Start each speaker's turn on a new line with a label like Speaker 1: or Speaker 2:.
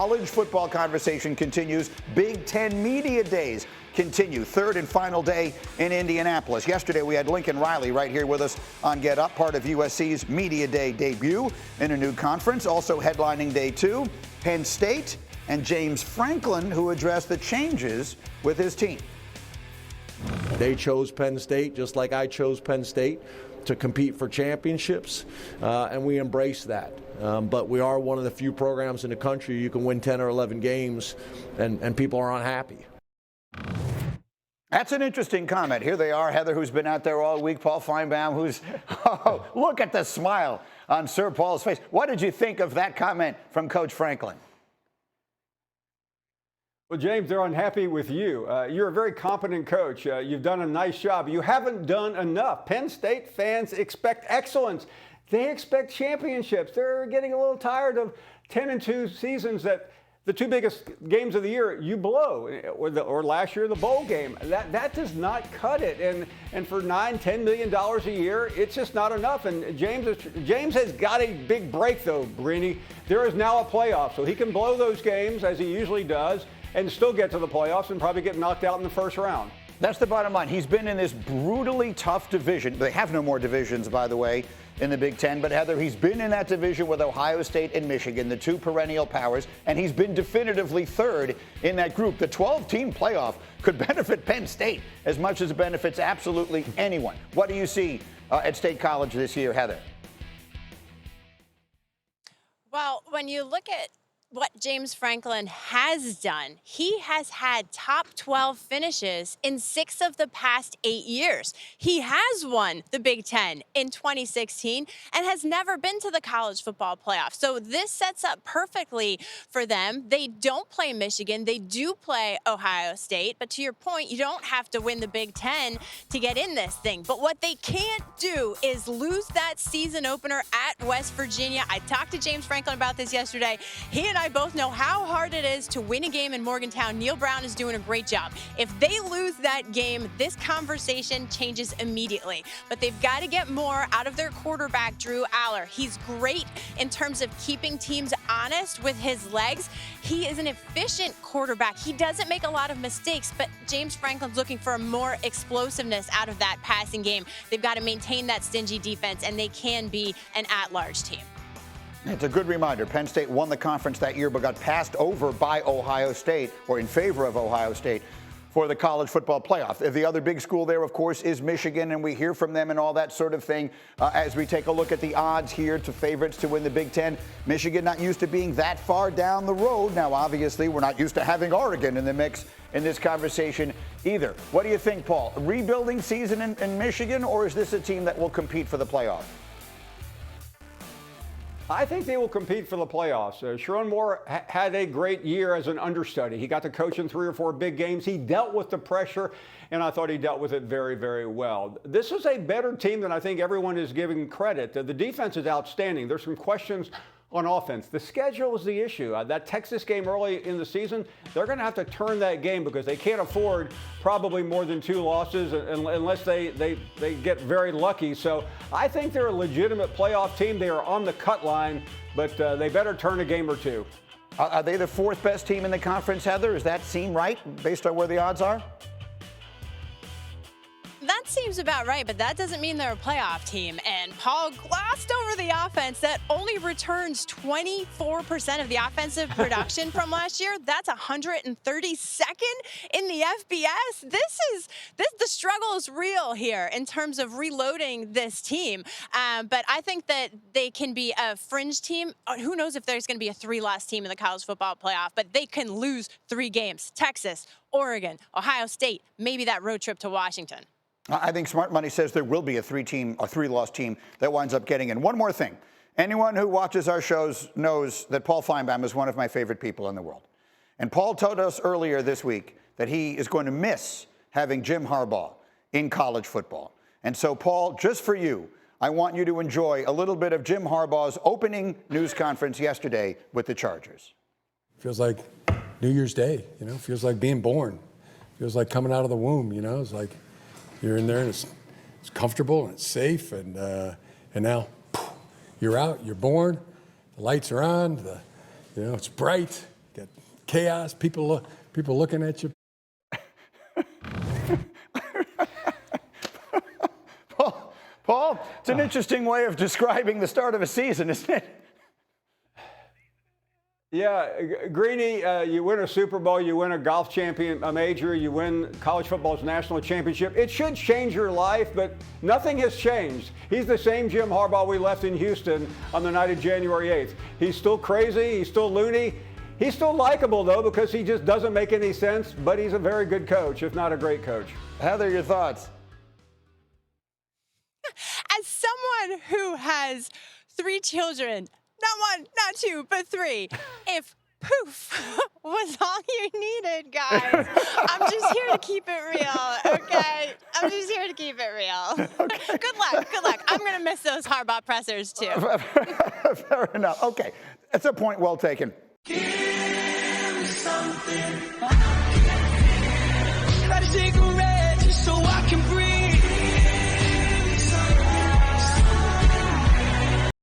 Speaker 1: College football conversation continues. Big Ten Media Days continue. Third and final day in Indianapolis. Yesterday we had Lincoln Riley right here with us on Get Up, part of USC's Media Day debut in a new conference. Also headlining day two, Penn State and James Franklin, who addressed the changes with his team.
Speaker 2: They chose Penn State just like I chose Penn State to compete for championships, and we embrace that. But we are one of the few programs in the country you can win 10 or 11 games and people are unhappy.
Speaker 1: That's an interesting comment. Here they are, Heather, who's been out there all week, Paul Finebaum, who's, oh, look at the smile on Sir Paul's face. What did you think of that comment from Coach Franklin?
Speaker 3: Well, James, they're unhappy with you. You're a very competent coach. You've done a nice job. You haven't done enough. Penn State fans expect excellence. They expect championships. They're getting a little tired of 10-2 seasons that the two biggest games of the year you blow, or last year the bowl game. That does not cut it. And for $9-10 million a year, it's just not enough. And James has got a big break though, Greeny. There is now a playoff, so he can blow those games as he usually does and still get to the playoffs and probably get knocked out in the first round.
Speaker 1: That's the bottom line. He's been in this brutally tough division. They have no more divisions, by the way, in the Big Ten. But, Heather, he's been in that division with Ohio State and Michigan, the two perennial powers, and he's been definitively third in that group. The 12-team playoff could benefit Penn State as much as it benefits absolutely anyone. What do you see at State College this year, Heather?
Speaker 4: Well, when you look at what James Franklin has done, he has had top 12 finishes in 6 of the past 8 years. He has won the Big Ten in 2016 and has never been to the college football playoff. So this sets up perfectly for them. They don't play Michigan. They do play Ohio State. But to your point, you don't have to win the Big Ten to get in this thing. But what they can't do is lose that season opener at West Virginia. I talked to James Franklin about this yesterday. He and I both know how hard it is to win a game in Morgantown. Neil Brown is doing a great job. If they lose that game, this conversation changes immediately. But they've got to get more out of their quarterback, Drew Aller. He's great in terms of keeping teams honest with his legs. He is an efficient quarterback. He doesn't make a lot of mistakes, but James Franklin's looking for more explosiveness out of that passing game. They've got to maintain that stingy defense, and they can be an at-large team.
Speaker 1: It's a good reminder. Penn State won the conference that year but got passed over by Ohio State, or in favor of Ohio State, for the college football playoff. The other big school there, of course, is Michigan, and we hear from them and all that sort of thing as we take a look at the odds here to favorites to win the Big Ten. Michigan not used to being that far down the road. Now, obviously, we're not used to having Oregon in the mix in this conversation either. What do you think, Paul? A rebuilding season in Michigan, or is this a team that will compete for the playoff?
Speaker 3: I think they will compete for the playoffs. Sharon Moore had a great year as an understudy. He got to coach in 3 or 4 big games. He dealt with the pressure, and I thought he dealt with it very, very well. This is a better team than I think everyone is giving credit. The defense is outstanding. There's some questions on offense. The schedule is the issue. That Texas game early in the season, they're going to have to turn that game because they can't afford probably more than 2 losses unless they get very lucky. So I think they're a legitimate playoff team. They are on the cut line, but they better turn a game or 2.
Speaker 1: Are they the 4th best team in the conference, Heather? Does that seem right based on where the odds are?
Speaker 4: That seems about right, but that doesn't mean they're a playoff team. And Paul glossed over the offense that only returns 24% of the offensive production from last year. That's 132nd in the FBS. The struggle is real here in terms of reloading this team. But I think that they can be a fringe team. Who knows if there's going to be a 3-loss team in the college football playoff, but they can lose 3 games. Texas, Oregon, Ohio State, maybe that road trip to Washington.
Speaker 1: I think Smart Money says there will be a 3-loss team that winds up getting in. One more thing. Anyone who watches our shows knows that Paul Finebaum is one of my favorite people in the world. And Paul told us earlier this week that he is going to miss having Jim Harbaugh in college football. And so, Paul, just for you, I want you to enjoy a little bit of Jim Harbaugh's opening news conference yesterday with the Chargers.
Speaker 5: Feels like New Year's Day, feels like being born. Feels like coming out of the womb, It's like you're in there and it's comfortable and it's safe, and now you're out, you're born, the lights are on, it's bright, chaos, people looking at you.
Speaker 1: Paul, it's an interesting way of describing the start of a season, isn't it?
Speaker 3: Yeah, Greeny, you win a Super Bowl, you win a golf a major, you win college football's national championship. It should change your life, but nothing has changed. He's the same Jim Harbaugh we left in Houston on the night of January 8th. He's still crazy, he's still loony. He's still likable, though, because he just doesn't make any sense, but he's a very good coach, if not a great coach.
Speaker 1: Heather, your thoughts?
Speaker 4: As someone who has 3 children, not 1, not 2, but 3, if poof was all you needed, guys, I'm just here to keep it real, okay? I'm just here to keep it real. Okay. Good luck. I'm going to miss those Harbaugh pressers, too.
Speaker 1: Fair enough. Okay, that's a point well taken.
Speaker 6: Give me something.